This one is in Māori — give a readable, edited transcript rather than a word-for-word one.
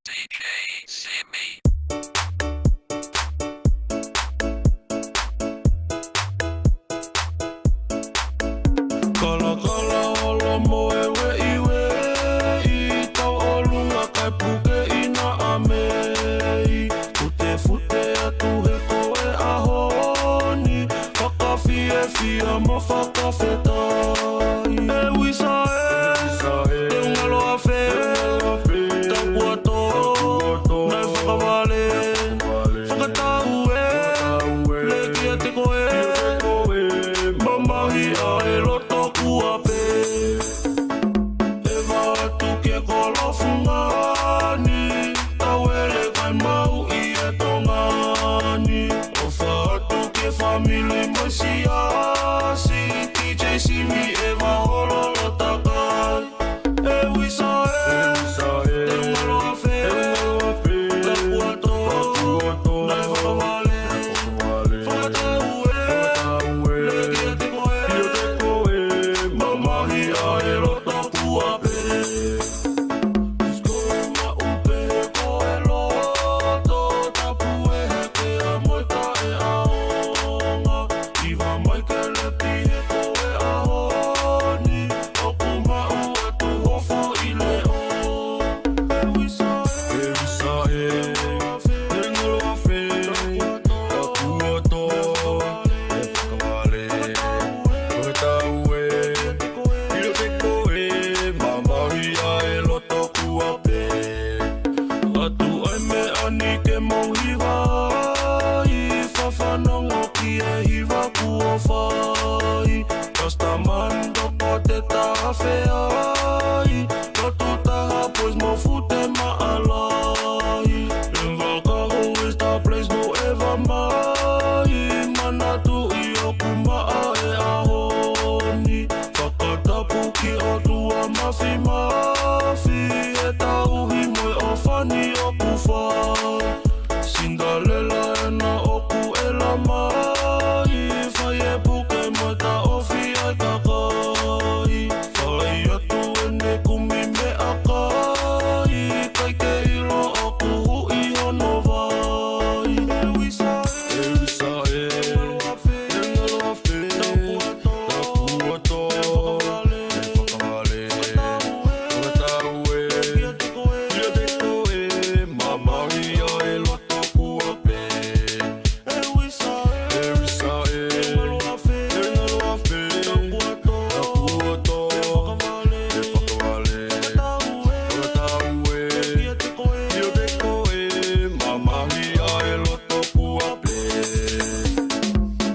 DJ Simi. Kala kala olo moe iwe I tau olunga kai puke ina amei Fute fute atu he koe ahoni Whakawhie whia mo whakawhetai E wisa te ungalo a whe Tapua tō Nai whakawale Whakatau Le kia te koe Mamahi a e loto kua pe E watu ke kolofungani Tawele kai mau I e tongani O whatu ke family moisia